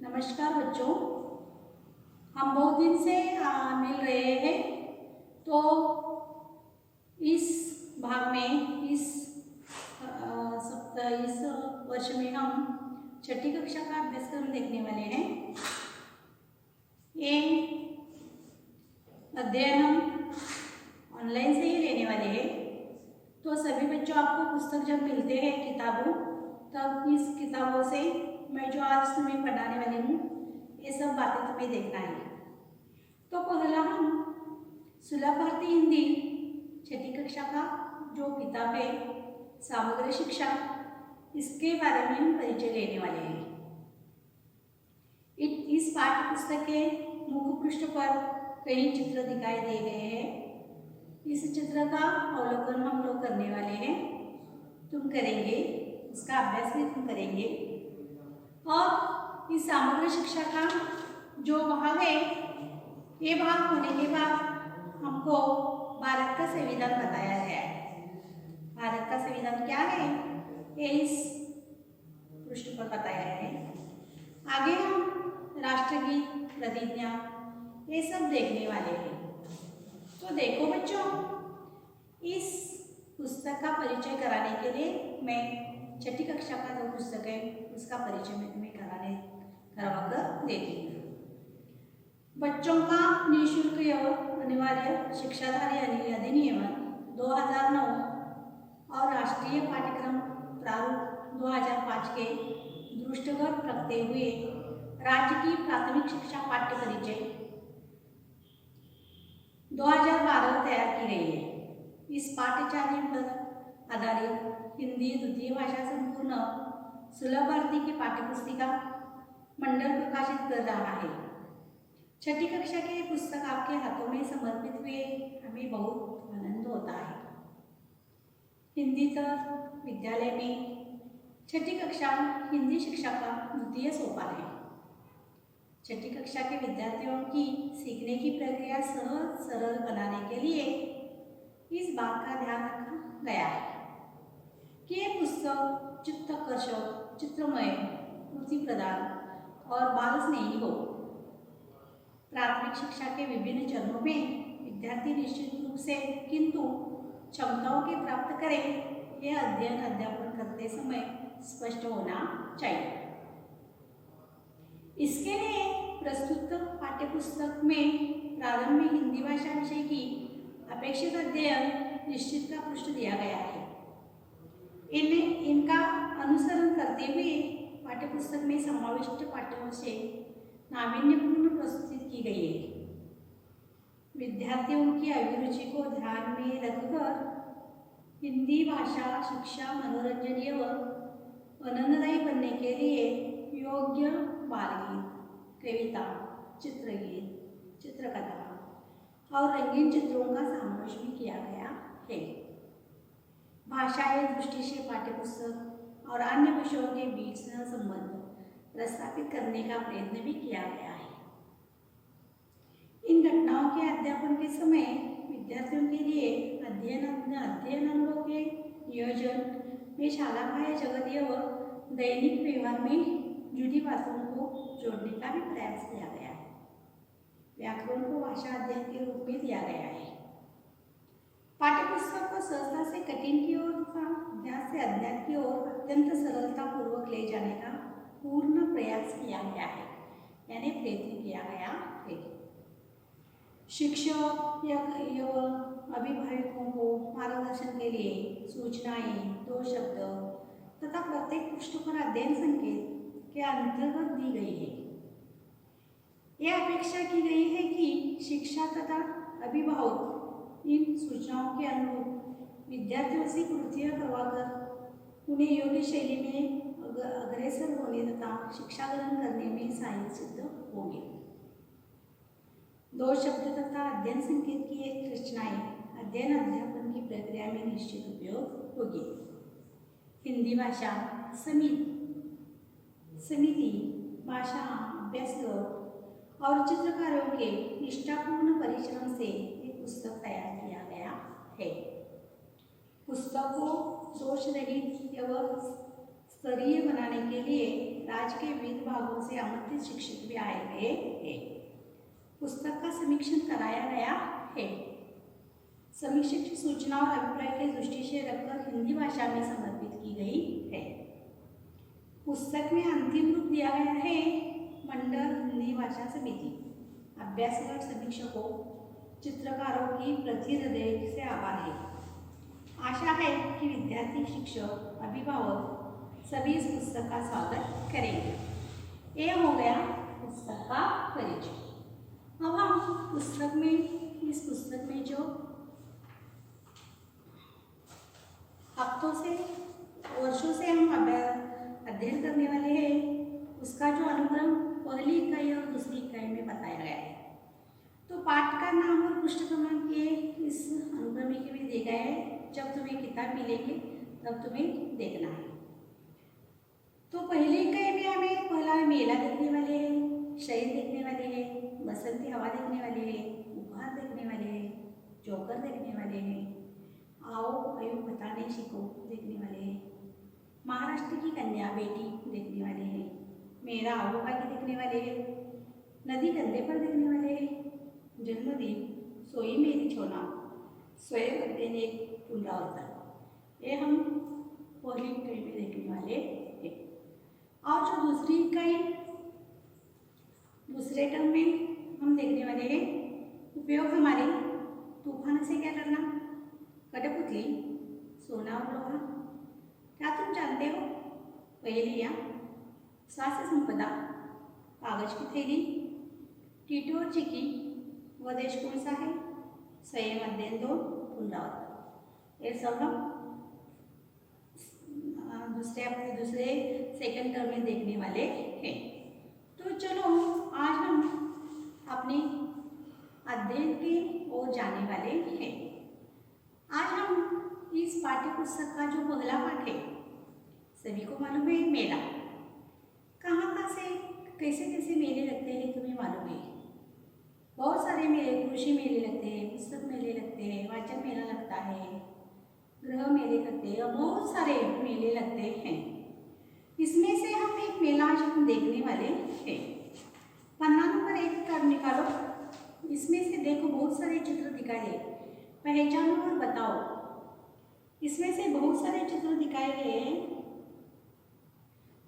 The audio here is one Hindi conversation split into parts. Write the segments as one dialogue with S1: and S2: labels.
S1: नमस्कार बच्चों, हम बहुत दिन से मिल रहे हैं। तो इस भाग में इस सप्ताह इस वर्ष में हम छठी कक्षा का अभ्यासक्रम देखने वाले हैं। ये अध्ययन हम ऑनलाइन से ही लेने वाले हैं। तो सभी बच्चों, आपको पुस्तक जब मिलते हैं किताबों, तब इस किताबों से मैं जो आज तुम्हें पढ़ाने वाली हूँ ये सब बातें तुम्हें देखना है। तो पहला हम सुलभ भारतीय हिंदी छठी कक्षा का जो किताब है समग्र शिक्षा, इसके बारे में हम परिचय लेने वाले हैं। इस पाठ्य पुस्तक के मुख्य पृष्ठ पर कई चित्र दिखाई दे रहे हैं। इस चित्र का अवलोकन हम लोग करने वाले हैं, तुम करेंगे, उसका अभ्यास भी तुम करेंगे। और इस समग्र शिक्षा का जो भाग है, ये भाग होने के बाद हमको भारत का संविधान बताया गया है। भारत का संविधान क्या है ये इस पृष्ठ पर बताया है। आगे हम राष्ट्रगीत, प्रतिज्ञा, ये सब देखने वाले हैं। तो देखो बच्चों, इस पुस्तक का परिचय कराने के लिए मैं छठी कक्षा का जो पुस्तक है उसका परिचय मैं तुम्हें करवा कर देती हूँ। बच्चों का निःशुल्क एवं अनिवार्य शिक्षाधारी अधिनियम 2009 और राष्ट्रीय पाठ्यक्रम प्रारूप 2005 के दृष्टिगत रखते हुए राज्य की प्राथमिक शिक्षा पाठ्य परिचय 2012 तैयार की गई है। इस पाठ्यचर्या पर आधारित हिंदी द्वितीय भाषा संपूर्ण सुलभ भारती की पाठ्यपुस्तिका मंडल प्रकाशित कर रहा है। छठी कक्षा के पुस्तक आपके हाथों में समर्पित हुए हमें बहुत आनंद होता है। हिंदी तर विद्यालय में छठी कक्षा हिंदी शिक्षा का द्वितीय सोपान है। छठी कक्षा के विद्यार्थियों की सीखने की प्रक्रिया सहज सरल बनाने के लिए इस बात का ध्यान रखा गया है कि ये पुस्तक चित्ताकर्षक, चित्रमय, स्मृति प्रदान और बाल स्नेही हो। प्राथमिक शिक्षा के विभिन्न चरणों में विद्यार्थी निश्चित रूप से किंतु क्षमताओं के प्राप्त करें, यह अध्ययन अध्यापन करते समय स्पष्ट होना चाहिए। इसके लिए प्रस्तुत पाठ्यपुस्तक में प्रारंभ में हिंदी भाषा विषय की अपेक्षित अध्ययन निश्चित का पृष्ठ दिया गया है। इनका अनुसरण करते हुए पाठ्यपुस्तक में समाविष्ट पाठ्यों से नावीन्यपूर्ण प्रस्तुति की गई है। विद्यार्थियों की अभिरुचि को ध्यान में रखकर हिंदी भाषा शिक्षा मनोरंजन एवं आनंददायी बनने के लिए योग्य बालगीत, कविता, चित्रगीत, चित्रकथा और रंगीन चित्रों का समावेश भी किया गया है। भाषाई दृष्टि से पाठ्यपुस्तक और अन्य विषयों के बीच संबंध प्रस्थापित करने का प्रयत्न भी किया गया है। इन घटनाओं के अध्यापन के समय विद्यार्थियों के लिए अध्ययन अंगों के नियोजन में शाला बाह्य जगत एवं दैनिक व्यवहार में जुड़ी बातों को जोड़ने का भी प्रयास किया गया है। व्याकरण को भाषा अध्ययन के रूप में दिया गया है। पाठ्यपुस्तक को सहजता से कठिन की ओर तथा अभ्यास से अज्ञात की ओर अत्यंत सरलता पूर्वक ले जाने का पूर्ण प्रयास किया गया है, यानी प्रयत्न किया गया है। शिक्षक एवं अभिभावकों को मार्गदर्शन के लिए सूचनाएं, 2 शब्द तथा प्रत्येक पृष्ठ पर अध्ययन संकेत के अंतर्गत दी गई है। यह अपेक्षा की गई है कि शिक्षा तथा अभिभावक इन सूचनाओं के अनुरूप विद्यार्थियों से कृतियाँ करवाकर उन्हें योग्य शैली में अग्रसर होने तथा शिक्षा ग्रहण करने में सहायक सिद्ध होंगे। 2 शब्द तथा अध्ययन संकेत की एक रचनाएं अध्ययन अध्यापन की प्रक्रिया में निश्चित उपयोग होगी। हिंदी भाषा समिति भाषा अभ्यासक और चित्रकारों के निष्ठापूर्ण परिश्रम से एक पुस्तक तैयार किया गया है। पुस्तक को दोष रहित एवं स्तरीय बनाने के लिए राज्य के विविध भागों से आमंत्रित शिक्षक भी आए हुए हैं। पुस्तक का समीक्षण कराया गया है। समीक्षक की सूचना और अभिप्राय के दृष्टि से रखकर हिंदी भाषा में समर्पित की गई है। पुस्तक में अंतिम रूप दिया गया है मंडल हिंदी भाषा समिति। अभ्यासगढ़ समीक्षकों, चित्रकारों की प्रति हृदय से आभार है। आशा है कि विद्यार्थी, शिक्षक, अभिभावक सभी इस पुस्तक का स्वागत करेंगे। ये हो गया पुस्तक का परिचय। अब हम इस पुस्तक में जो हफ्तों से, वर्षों से हम अध्ययन करने वाले हैं, उसका जो अनुक्रम पहली इकाई और दूसरी इकाई में बताया गया है। तो पाठ का नाम और पृष्ठ क्रमांक ये इस अनुक्रमिक में दिए गए हैं। जब तुम्हें किताब मिलेगी तब तुम्हें देखना है। तो पहली इकाई में हमें पहला मेला देखने वाले हैं, शहीद देखने वाले हैं, बसंती हवा देखने वाले हैं, उपहार देखने वाले हैं, जोकर देखने वाले हैं, आओ आयु बताने सीखो देखने वाले हैं, महाराष्ट्र की कन्या बेटी देखने वाले हैं, मेरा आओभागी देखने वाले हैं, नदी कंधे पर देखने वाले हैं, जन्मदिन, सोई मेरी छोना, स्वयं अध्ययन एक पुनरावर्तन, ये हम पहली इकाई में देखने वाले हैं। और जो दूसरी इकाई, दूसरे टर्म में हम देखने वाले हैं उपयोग हमारे तूफान से क्या करना, कठपुतली, सोना और लोहा। क्या तुम जानते हो? पहेलियाँ, स्वास्थ्य संपदा, कागज की थैली, टीटू और चिकी, वह देश कौन सा है, संयम अध्ययन 2 पुनरावर्तन। ये सब हम दूसरे सेकंड टर्म में देखने वाले हैं। तो चलो आज हम अपने अध्ययन की ओर जाने वाले हैं। आज हम इस पाठ्य पुस्तक का जो पहला पाठ है, सभी को मालूम है मेला। कहाँ से कैसे कैसे मेले लगते हैं तुम्हें मालूम है। बहुत सारे मेले, कृषि मेले लगते हैं, पुस्तक मेले लगते हैं, वाचन मेला लगता है, गृह मेले लगते हैं और बहुत सारे मेले लगते हैं। इसमें से हम एक मेला आज हम देखने वाले हैं। पन्ना नंबर 1 कार्ड निकालो। इसमें से देखो बहुत सारे चित्र दिखाए हैं, पहचानो और बताओ। इसमें से बहुत सारे चित्र दिखाए गए हैं।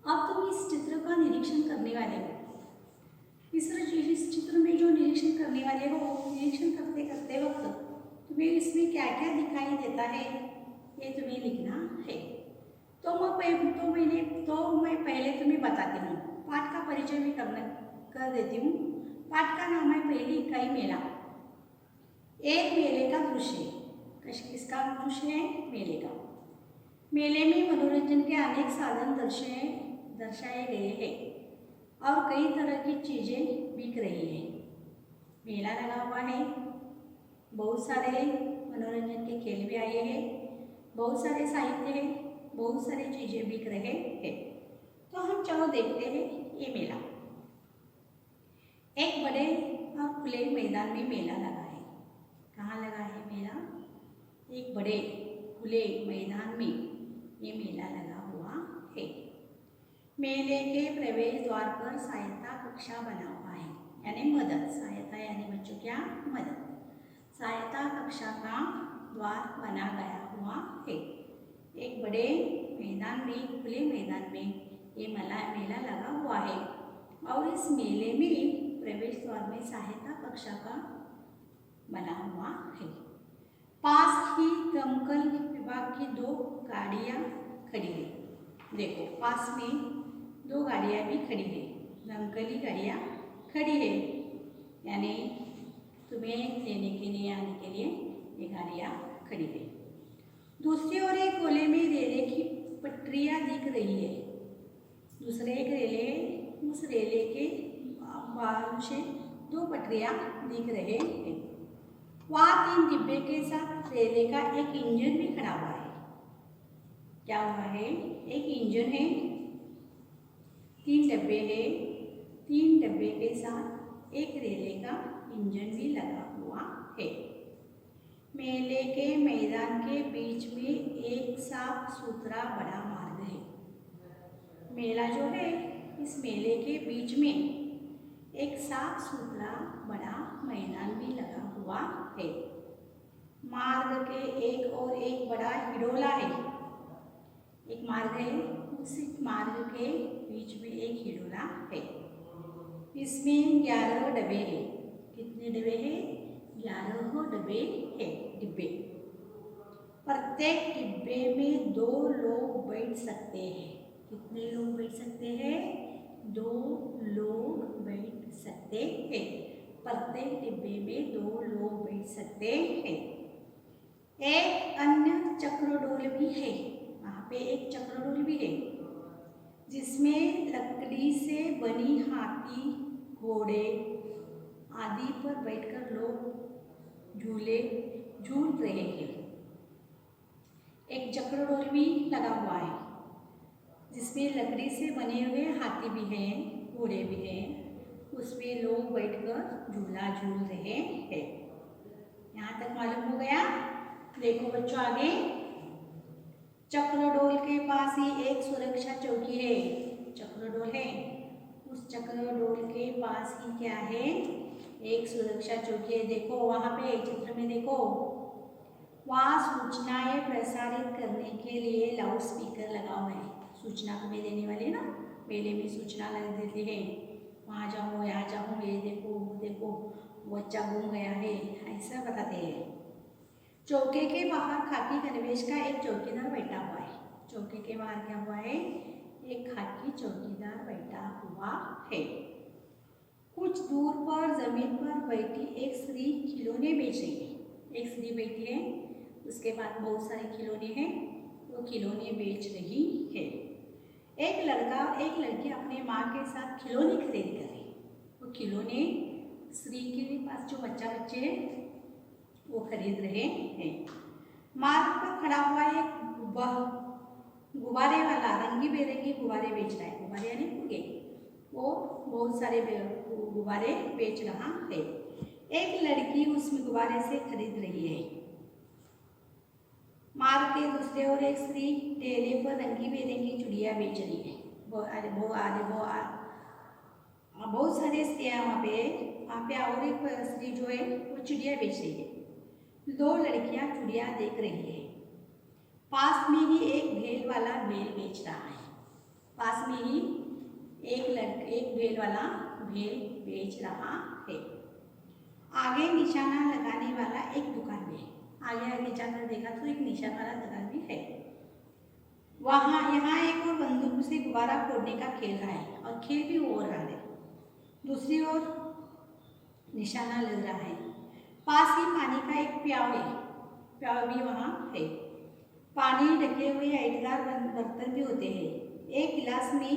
S1: अब तुम इस चित्र का निरीक्षण करने वाले हो। इस चित्र में जो निरीक्षण करने वाले हो, निरीक्षण करते करते वक्त तुम्हें इसमें क्या क्या दिखाई देता है ये तुम्हें लिखना है। तो मैं पहले तुम्हें बताती हूँ। पाठ का परिचय भी कर देती हूँ। पाठ का नाम है पहली इकाई मेला। एक मेले का दृश्य। किसका दृश्य है? मेले का। मेले में मनोरंजन के अनेक साधन दर्शाए गए हैं और कई तरह की चीजें बिक रही हैं। मेला लगा हुआ है, बहुत सारे मनोरंजन के खेल भी आए हैं, बहुत सारे साहित्य हैं, बहुत सारी चीजें बिक रहे हैं। तो हम चलो देखते हैं ये मेला। एक बड़े और खुले मैदान में मेला लगा है। कहाँ लगा है मेला? एक बड़े खुले मैदान में ये मेला लगा हुआ है। मेले के प्रवेश द्वार पर सहायता कक्षा बना हुआ है, यानी मदद। सहायता यानी बच्चों क्या? मदद। सहायता कक्षा का द्वार बना गया हुआ है। एक बड़े मैदान में, खुले मैदान में ये मेला लगा हुआ है और इस मेले में प्रवेश द्वार में सहायता कक्षा का बना हुआ है। पास ही दमकल विभाग की 2 गाड़ियां खड़ी है। देखो पास में 2 गाड़ियां भी खड़ी है, दमकली गाड़ियां खड़ी है, यानी तुम्हें लेने के लिए, आने के लिए ये गाड़ियां खड़ी है। दूसरी ओर एक कोले में रेले की पटरियां दिख रही है। दूसरे एक रेले, उस रेले के बाहर से 2 पटरियां दिख रहे हैं। वहाँ 3 डिब्बे के साथ रेले का एक इंजन भी खड़ा हुआ है। क्या हुआ है? एक इंजन है, 3 डब्बे हैं, 3 डब्बे के साथ एक रेले का इंजन भी लगा हुआ है। मेले के मैदान के बीच में एक साफ सुथरा बड़ा मार्ग है। मेला जो है इस मेले के बीच में एक साफ सुथरा बड़ा मैदान भी लगा हुआ है। मार्ग के एक और एक बड़ा हिडोला है। एक मार्ग है, उस मार्ग के बीच में एक हिडोला है। इसमें 11 डब्बे हैं। कितने डब्बे हैं? 11 डब्बे हैं। डिब्बे, प्रत्येक डिब्बे में 2 लोग बैठ सकते हैं। कितने लोग बैठ सकते हैं? 2 लोग बैठ सकते हैं। प्रत्येक डिब्बे में 2 लोग बैठ सकते हैं। एक अन्य चक्रडोल भी है। वहाँ पे एक चक्रडोल भी है जिसमें लकड़ी से बनी हाथी, घोड़े आदि पर बैठकर लोग झूल रहे हैं। एक चक्रडोल भी लगा हुआ है जिसमें लकड़ी से बने हुए हाथी भी हैं, घोड़े भी हैं। उसमें लोग बैठकर झूला झूल रहे हैं। यहाँ तक मालूम हो गया? देखो बच्चों, आगे चक्रडोल के पास ही एक सुरक्षा चौकी है। चक्रडोल है, उस चक्रडोल के पास ही क्या है? एक सुरक्षा चौकी है। देखो वहाँ पे चित्र में देखो, वहाँ सूचनाएं प्रसारित करने के लिए लाउड स्पीकर लगा हुआ है। सूचना तुम्हें देने वाले ना, मेले में सूचना लग देते हैं, वहाँ जाऊँ, यहाँ जाऊँ, ये देखो देखो बच्चा घूम गया है, ऐसा बताते हैं। चौके के बाहर खाकी गणवेश का एक चौकीदार बैठा हुआ है। चौके के बाहर क्या हुआ है? एक खाकी चौकीदार बैठा हुआ है। कुछ दूर पर जमीन पर बैठी एक स्त्री खिलौने बेच रही है। एक स्त्री बैठी है, उसके बाद बहुत सारे खिलौने हैं, वो खिलौने बेच रही है। एक लड़का एक लड़की अपने माँ के साथ खिलौने खरीद कर रही है। वो खिलौने स्त्री के पास जो बच्चे हैं वो खरीद रहे हैं। मार्ग पर खड़ा हुआ एक गुब्बारे वाला रंगी बेरंगी गुब्बारे बेच रहा है। गुब्बारे यानी फुगे, वो बहुत सारे गुब्बारे बेच रहा है। एक लड़की उस गुब्बारे से खरीद रही है। मार्ग के दूसरे ओर एक स्त्री ठेले पर रंगी बेरंगी चूड़िया बेच रही है। बहुत सारे स्त्रियाँ वहाँ पे और एक स्त्री जो है वो चूड़िया बेच रही है। 2 लड़कियाँ चूड़िया देख रही है। पास में ही एक भेल वाला भेल बेच रहा है। पास में ही एक भेल वाला भेल बेच रहा है। आगे निशाना लगाने वाला एक दुकान भी है। आगे जाकर देखा तो एक निशान वाला दुकान भी है। यहाँ एक और बंदूक से गुब्बारा फोड़ने का खेल रहा है और खेल भी हो रहा है। दूसरी ओर निशाना लग रहा है। पास ही पानी का एक प्याव है, प्याव भी वहाँ है। पानी ढके हुए ऐंठदार बर्तन भी होते हैं। एक गिलास में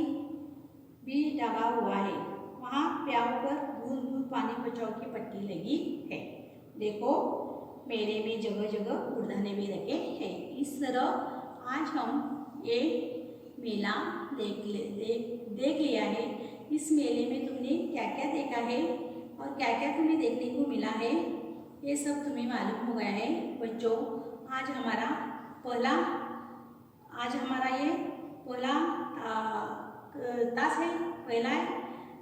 S1: भी लगा हुआ है। वहाँ प्याव पर बूंद बूंद पानी बचाओ की पट्टी लगी है। देखो मेले में जगह जगह कूड़दाने भी रखे हैं। इस तरह आज हम ये मेला देख लिया है। इस मेले में तुमने क्या क्या देखा है और क्या क्या तुम्हें देखने को मिला है, ये सब तुम्हें मालूम हो गया है बच्चों। आज हमारा ये पहला तास है, पहला है।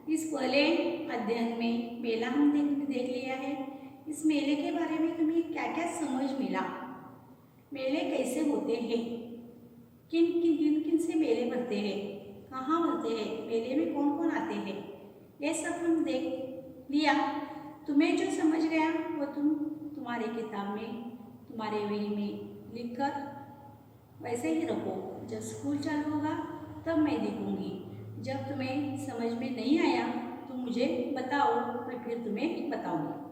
S1: इस पहले अध्ययन में मेला हम देख लिया है। इस मेले के बारे में तुम्हें क्या क्या समझ मिला, मेले कैसे होते हैं, किन से मेले भरते हैं, कहाँ भरते हैं, मेले में कौन कौन आते हैं, ये सब हम देख लिया। तुम्हें जो समझ गया वो तुम तुम्हारे किताब में, तुम्हारे वही में लिखकर वैसे ही रखो। जब स्कूल चालू होगा तब मैं देखूँगी। जब तुम्हें समझ में नहीं आया तो मुझे बताओ, मैं फिर तुम्हें बताऊँगी।